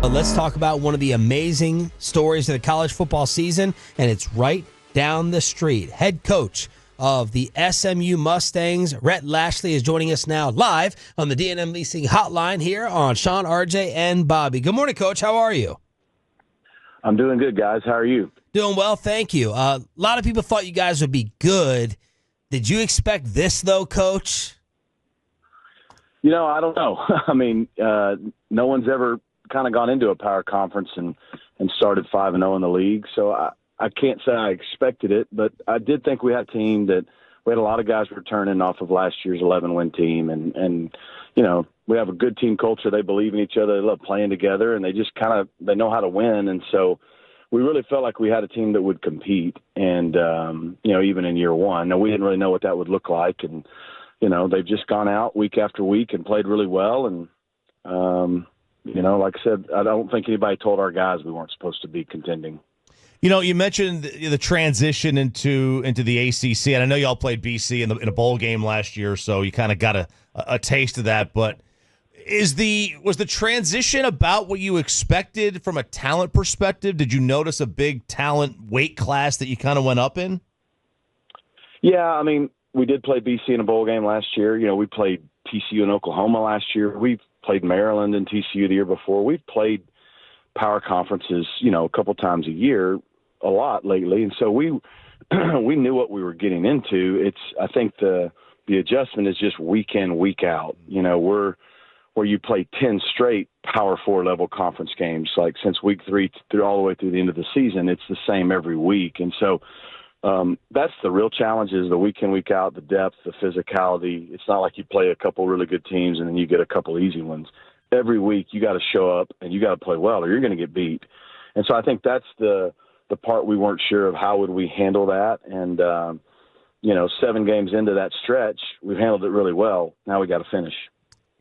Let's talk about one of the amazing stories of the college football season, and it's right down the street. Head coach of the SMU Mustangs, Rhett Lashlee, is joining us now live on the D&M Leasing Hotline here on Shan RJ and Bobby. Good morning, Coach. How are you? I'm doing good, guys. How are you? Doing well, thank you. A lot of people thought you guys would be good. Did you expect this, though, Coach? I don't know. I mean, no one's ever kind of gone into a power conference and started 5-0 in the league. So I can't say I expected it, but I did think we had a team that we had a lot of guys returning off of last year's 11-win team. And we have a good team culture. They believe in each other. They love playing together, and they just they know how to win. And so we really felt like we had a team that would compete. And, even in year one, now we didn't really know what that would look like. And, they've just gone out week after week and played really well. And, like I said, I don't think anybody told our guys we weren't supposed to be contending. You mentioned the transition into the ACC, and I know y'all played BC in a bowl game last year, so you kind of got a taste of that. But was the transition about what you expected from a talent perspective? Did you notice a big talent weight class that you kind of went up in? Yeah, I mean, we did play BC in a bowl game last year. We played TCU and Oklahoma last year. We've played Maryland and TCU the year before. We've played power conferences, a couple times a year, a lot lately. And so we knew what we were getting into. I think the adjustment is just week in, week out. Where you play 10 straight Power 4 level conference games, like since week 3 through all the way through the end of the season, it's the same every week. And so that's the real challenge, is the week in, week out, the depth, the physicality. It's not like you play a couple really good teams and then you get a couple easy ones. Every week you got to show up and you got to play well or you're going to get beat. And so I think that's the part we weren't sure of, how would we handle that. And, 7 games into that stretch, we've handled it really well. Now we got to finish.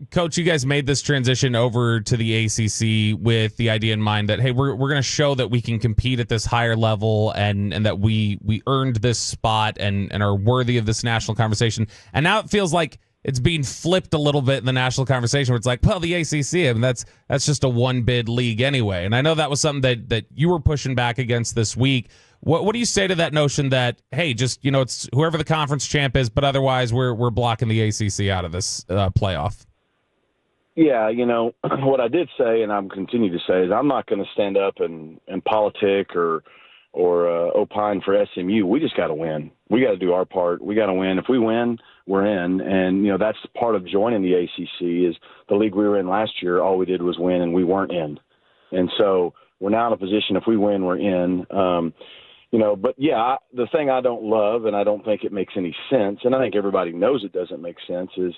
Coach, you guys made this transition over to the ACC with the idea in mind that, hey, we're going to show that we can compete at this higher level and that we earned this spot and are worthy of this national conversation. And now it feels like it's being flipped a little bit in the national conversation where it's like, well, the ACC, I mean, that's just a one-bid league anyway. And I know that was something that you were pushing back against this week. What do you say to that notion that, hey, just, it's whoever the conference champ is, but otherwise we're blocking the ACC out of this playoff? Yeah, what I did say, and I'm continue to say, is I'm not going to stand up and politic or opine for SMU. We just got to win. We got to do our part. We got to win. If we win, we're in. And, that's part of joining the ACC is the league we were in last year. All we did was win, and we weren't in. And so we're now in a position, if we win, we're in. But, yeah, the thing I don't love, and I don't think it makes any sense, and I think everybody knows it doesn't make sense, is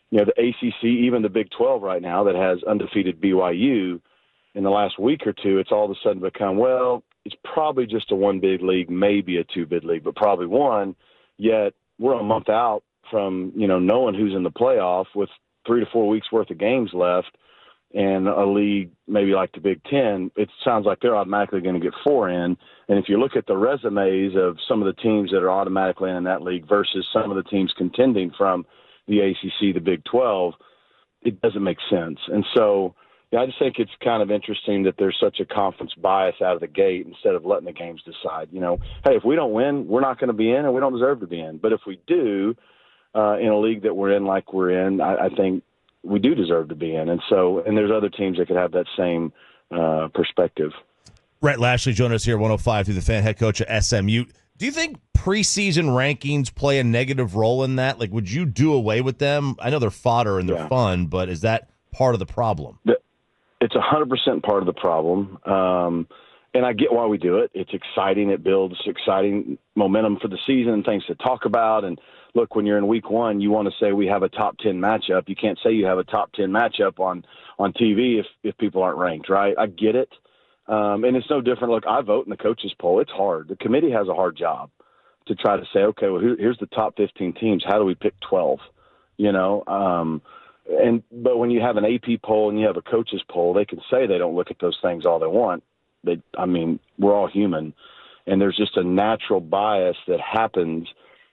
the ACC, even the Big 12 right now that has undefeated BYU, in the last week or two, it's all of a sudden become, well, it's probably just a one big league, maybe a two bid league, but probably one. Yet we're a month out from, knowing who's in the playoff with 3 to 4 weeks worth of games left, and a league maybe like the Big 10, it sounds like they're automatically going to get 4 in. And if you look at the resumes of some of the teams that are automatically in that league versus some of the teams contending from the ACC, the Big 12, it doesn't make sense. And so I just think it's kind of interesting that there's such a conference bias out of the gate instead of letting the games decide. Hey, if we don't win, we're not going to be in and we don't deserve to be in. But if we do, in a league that we're in like we're in, I think we do deserve to be in. And there's other teams that could have that same perspective. Rhett Lashlee joined us here at 105 through the Fan, head coach at SMU. Do you think preseason rankings play a negative role in that? Like, would you do away with them? I know they're fodder and they're fun, but is that part of the problem? It's 100% part of the problem. And I get why we do it. It's exciting. It builds exciting momentum for the season and things to talk about. And look, when you're in week 1, you want to say we have a top 10 matchup. You can't say you have a top 10 matchup on TV if people aren't ranked, right? I get it. And it's no different. Look, I vote in the coaches poll. It's hard. The committee has a hard job to try to say, okay, well, here's the top 15 teams. How do we pick 12? But when you have an AP poll and you have a coaches poll, they can say they don't look at those things all they want. We're all human, and there's just a natural bias that happens.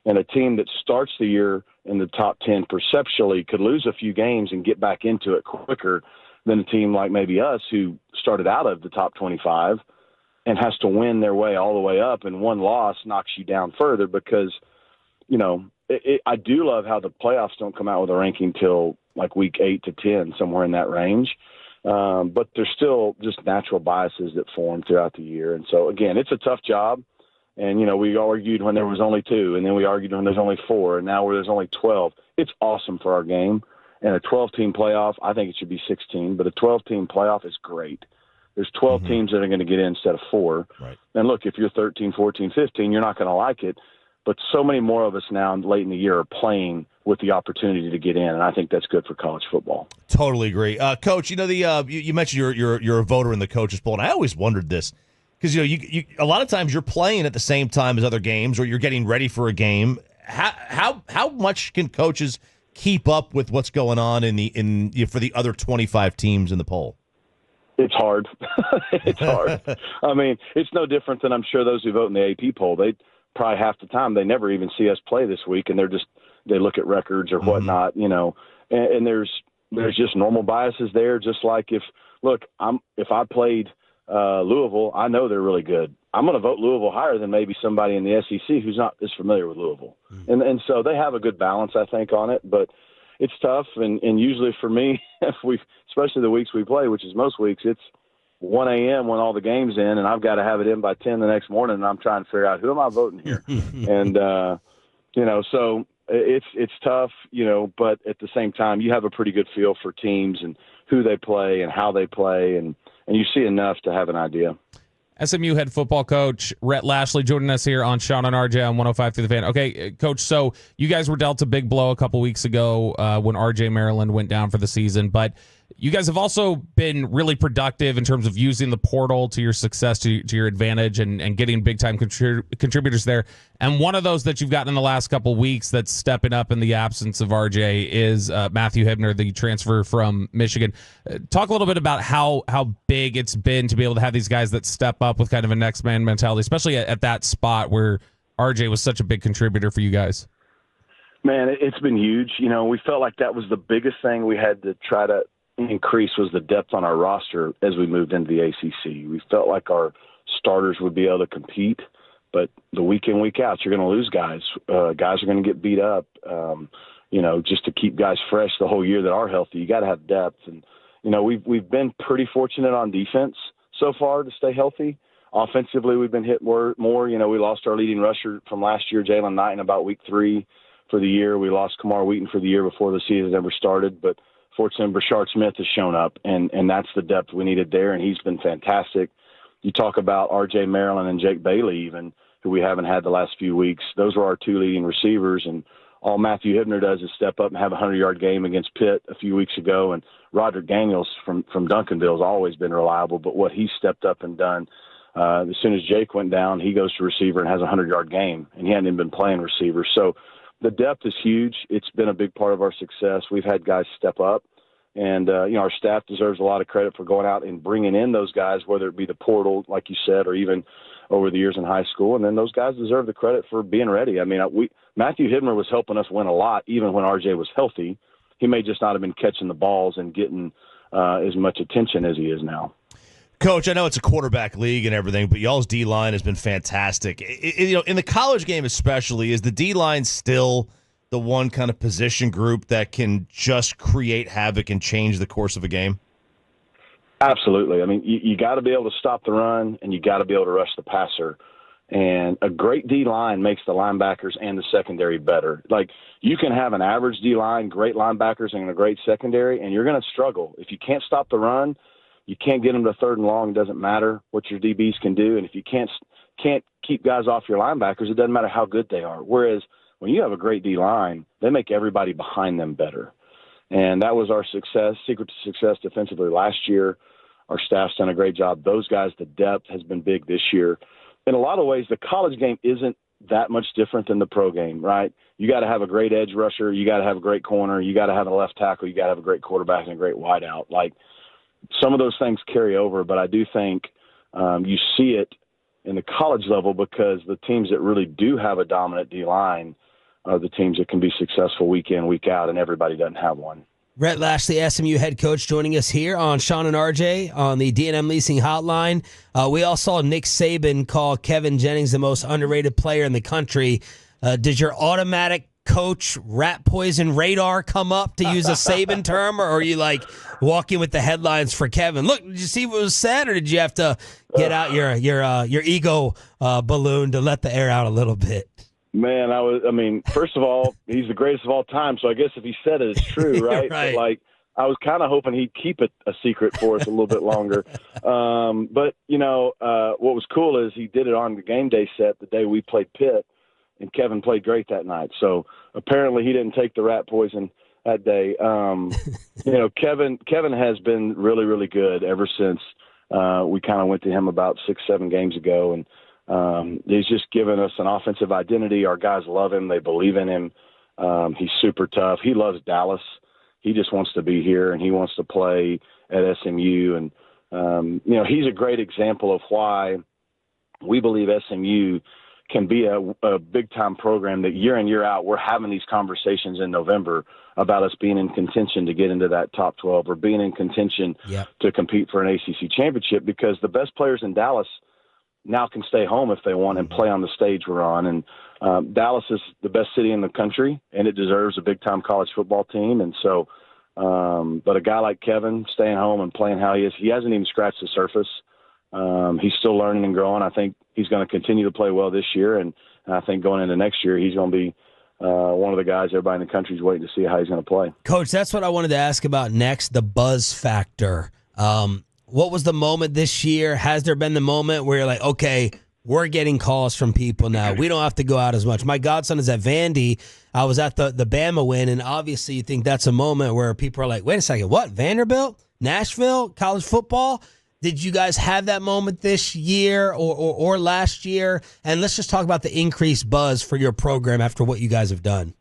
And a team that starts the year in the top 10 perceptually could lose a few games and get back into it quicker than a team like maybe us who started out of the top 25 and has to win their way all the way up, and one loss knocks you down further because, I do love how the playoffs don't come out with a ranking till like week 8 to 10, somewhere in that range. But there's still just natural biases that form throughout the year. And so, again, it's a tough job. And, we argued when there was only 2, and then we argued when there's only 4, and now where there's only 12. It's awesome for our game. And a 12-team playoff, I think it should be 16, but a 12-team playoff is great. There's 12 teams that are going to get in instead of 4. Right. And look, if you're 13, 14, 15, you're not going to like it. But so many more of us now late in the year are playing with the opportunity to get in, and I think that's good for college football. Totally agree. Coach, you mentioned you're a voter in the coaches poll, and I always wondered this because you a lot of times you're playing at the same time as other games, or you're getting ready for a game. How much can coaches keep up with what's going on for the other 25 teams in the poll? It's hard. It's hard. I mean, it's no different than I'm sure those who vote in the AP poll. They probably half the time they never even see us play this week, and they look at records or whatnot, and there's just normal biases there. Just like if I played Louisville, I know they're really good. I'm going to vote Louisville higher than maybe somebody in the SEC who's not as familiar with Louisville. And so they have a good balance, I think, on it, but it's tough. And usually for me, especially the weeks we play, which is most weeks, it's 1 a.m. when all the game's in, and I've got to have it in by 10 the next morning, and I'm trying to figure out who am I voting here. And, so it's tough, but at the same time, you have a pretty good feel for teams and who they play and how they play, and you see enough to have an idea. SMU head football coach Rhett Lashlee joining us here on Shan RJ on 105 through the Fan. Okay, Coach, so you guys were dealt a big blow a couple weeks ago when RJ Maryland went down for the season, but you guys have also been really productive in terms of using the portal to your success, to your advantage, and getting big-time contributors there. And one of those that you've gotten in the last couple weeks that's stepping up in the absence of RJ is Matthew Hibner, the transfer from Michigan. Talk a little bit about how big it's been to be able to have these guys that step up with kind of a next-man mentality, especially at that spot where RJ was such a big contributor for you guys. Man, it's been huge. We felt like that was the biggest thing we had to try to increase was the depth on our roster as we moved into the ACC. We felt like our starters would be able to compete, but the week in, week out, you're going to lose guys. Guys are going to get beat up. Just to keep guys fresh the whole year that are healthy, you got to have depth. And we've been pretty fortunate on defense so far to stay healthy. Offensively, we've been hit more. We lost our leading rusher from last year, Jalen Knight, in about week 3 for the year. We lost Kamar Wheaton for the year before the season ever started, but fortunately, Brashard Smith has shown up, and that's the depth we needed there, and he's been fantastic. You talk about R.J. Maryland and Jake Bailey even, who we haven't had the last few weeks. Those were our 2 leading receivers, and all Matthew Hibner does is step up and have a 100-yard game against Pitt a few weeks ago, and Roderick Daniels from Duncanville has always been reliable, but what he stepped up and done, as soon as Jake went down, he goes to receiver and has a 100-yard game, and he hadn't even been playing receiver. So the depth is huge. It's been a big part of our success. We've had guys step up, and our staff deserves a lot of credit for going out and bringing in those guys, whether it be the portal, like you said, or even over the years in high school. And then those guys deserve the credit for being ready. I mean, Matthew Hibner was helping us win a lot, even when RJ was healthy. He may just not have been catching the balls and getting as much attention as he is now. Coach, I know it's a quarterback league and everything, but y'all's D-line has been fantastic. In the college game especially, is the D-line still the one kind of position group that can just create havoc and change the course of a game? Absolutely. I mean, you got to be able to stop the run, and you got to be able to rush the passer. And a great D-line makes the linebackers and the secondary better. Like, you can have an average D-line, great linebackers, and a great secondary, and you're going to struggle. If you can't stop the run, you can't get them to 3rd and long. It doesn't matter what your DBs can do. And if you can't keep guys off your linebackers, it doesn't matter how good they are. Whereas when you have a great D-line, they make everybody behind them better. And that was our secret to success defensively last year. Our staff's done a great job. Those guys, the depth has been big this year. In a lot of ways, the college game isn't that much different than the pro game, right? You got to have a great edge rusher. You got to have a great corner. You got to have a left tackle. You got to have a great quarterback and a great wideout. Like, some of those things carry over, but I do think you see it in the college level because the teams that really do have a dominant D-line are the teams that can be successful week in, week out, and everybody doesn't have one. Rhett Lashlee, SMU head coach, joining us here on Shan and RJ on the D&M Leasing Hotline. We all saw Nick Saban call Kevin Jennings the most underrated player in the country. Did your automatic coach rat poison radar come up, to use a Saban term, or are you like walking with the headlines for Kevin? Look, did you see what was said, or did you have to get out your ego balloon to let the air out a little bit? Man, first of all, he's the greatest of all time, so I guess if he said it, it's true, right? Right. But, I was kind of hoping he'd keep it a secret for us a little bit longer. But what was cool is he did it on the game day set the day we played Pitt, and Kevin played great that night. So apparently he didn't take the rat poison that day. Kevin has been really, really good ever since we kind of went to him about 6-7 games ago, and he's just given us an offensive identity. Our guys love him. They believe in him. He's super tough. He loves Dallas. He just wants to be here, and he wants to play at SMU. And, he's a great example of why we believe SMU can be a big-time program that year in, year out, we're having these conversations in November about us being in contention to get into that top 12 or being in contention to compete for an ACC championship, because the best players in Dallas now can stay home if they want and play on the stage we're on. And Dallas is the best city in the country, and it deserves a big-time college football team. And so, but a guy like Kevin staying home and playing how he is, he hasn't even scratched the surface. He's still learning and growing. I think he's going to continue to play well this year, and I think going into next year, he's going to be one of the guys everybody in the country is waiting to see how he's going to play. Coach, that's what I wanted to ask about next, the buzz factor. What was the moment this year? Has there been the moment where you're like, okay, we're getting calls from people now. We don't have to go out as much. My godson is at Vandy. I was at the Bama win, and obviously you think that's a moment where people are like, wait a second, what? Vanderbilt? Nashville? College football? Did you guys have that moment this year or last year? And let's just talk about the increased buzz for your program after what you guys have done.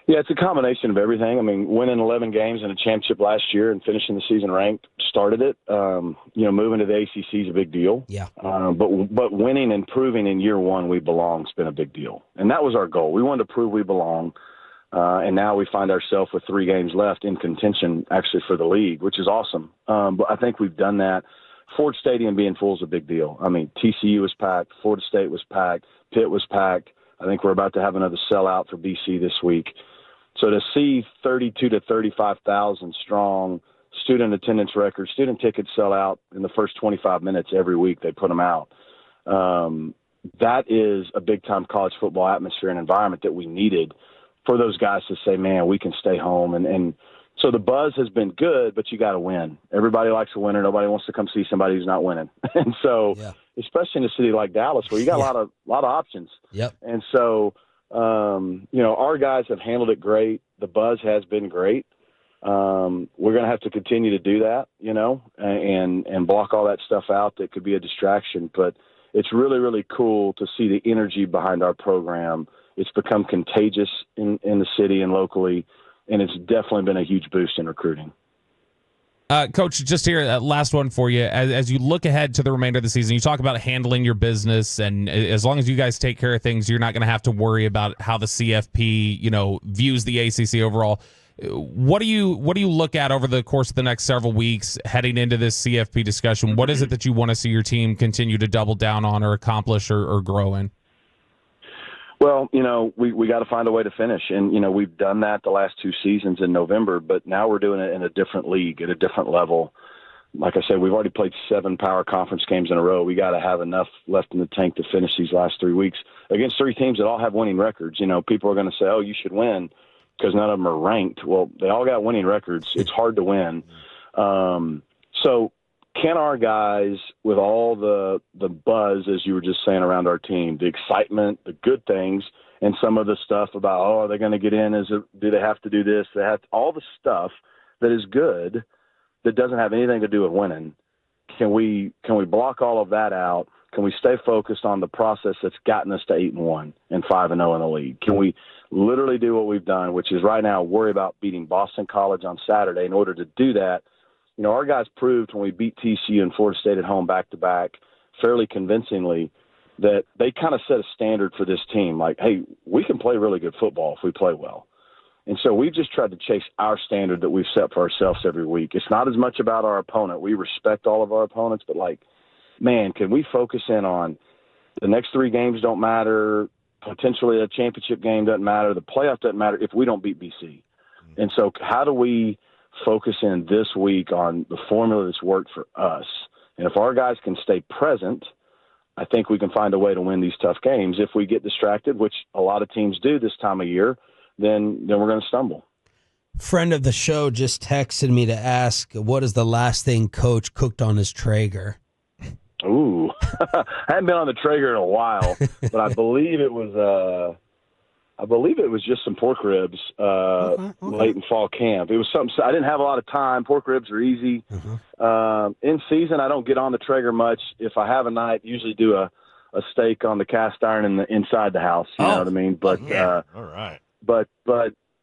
Yeah, it's a combination of everything. I mean, winning 11 games in a championship last year and finishing the season ranked started it. Moving to the ACC is a big deal. Yeah. But winning and proving in year one we belong has been a big deal. And that was our goal. We wanted to prove we belong. And now we find ourselves with 3 games left in contention, actually, for the league, which is awesome. But I think we've done that. Ford Stadium being full is a big deal. I mean, TCU was packed. Florida State was packed. Pitt was packed. I think we're about to have another sellout for BC this week. So to see 32 to 35,000 strong student attendance records, student tickets sell out in the first 25 minutes every week they put them out. That is a big-time college football atmosphere and environment that we needed for those guys to say, man, we can stay home. And so the buzz has been good, but you got to win. Everybody likes a winner. Nobody wants to come see somebody who's not winning. And so, especially in a city like Dallas, where you got a lot of options. Yep. And so, our guys have handled it great. The buzz has been great. We're going to have to continue to do that, and block all that stuff out that could be a distraction. But it's really, really cool to see the energy behind our program. It's become contagious in the city and locally, and it's definitely been a huge boost in recruiting. Coach, just here, last one for you. As you look ahead to the remainder of the season, you talk about handling your business, and as long as you guys take care of things, you're not going to have to worry about how the CFP, views the ACC overall. What do you look at over the course of the next several weeks heading into this CFP discussion? What is it that you want to see your team continue to double down on or accomplish or grow in? Well, we got to find a way to finish. And, we've done that the last 2 seasons in November, but now we're doing it in a different league at a different level. Like I said, we've already played 7 power conference games in a row. We got to have enough left in the tank to finish these last 3 weeks against 3 teams that all have winning records. People are going to say, oh, you should win because none of them are ranked. Well, they all got winning records. It's hard to win. So can our guys, with all the buzz, as you were just saying, around our team, the excitement, the good things, and some of the stuff about, are they going to get in? Do they have to do this? They have all the stuff that is good that doesn't have anything to do with winning. Can we block all of that out? Can we stay focused on the process that's gotten us to 8-1 and 5-0 in the league? Can we literally do what we've done, which is right now worry about beating Boston College on Saturday? In order to do that, our guys proved when we beat TCU and Florida State at home back-to-back fairly convincingly that they kind of set a standard for this team. Like, hey, we can play really good football if we play well. And so we've just tried to chase our standard that we've set for ourselves every week. It's not as much about our opponent. We respect all of our opponents, but man, can we focus in on the next 3 games don't matter, potentially a championship game doesn't matter, the playoff doesn't matter if we don't beat BC. And so how do we focus in this week on the formula that's worked for us? And if our guys can stay present, I think we can find a way to win these tough games. If we get distracted, which a lot of teams do this time of year, then we're going to stumble. Friend of the show just texted me to ask, what is the last thing Coach cooked on his Traeger? Ooh, I haven't been on the Traeger in a while, but I believe it was just some pork ribs late in fall camp. It was something I didn't have a lot of time. Pork ribs are easy. In season, I don't get on the Traeger much. If I have a night, usually do a steak on the cast iron inside the house. You know what I mean? But all right. But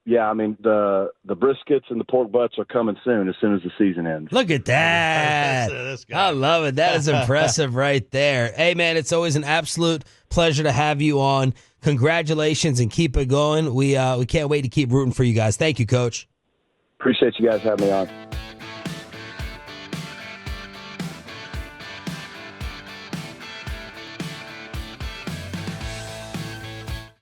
yeah, I mean the briskets and the pork butts are coming soon as the season ends. Look at that. I love it. That is impressive right there. Hey, man, it's always an absolute pleasure to have you on. Congratulations and keep it going. We can't wait to keep rooting for you guys. Thank you, Coach. Appreciate you guys having me on.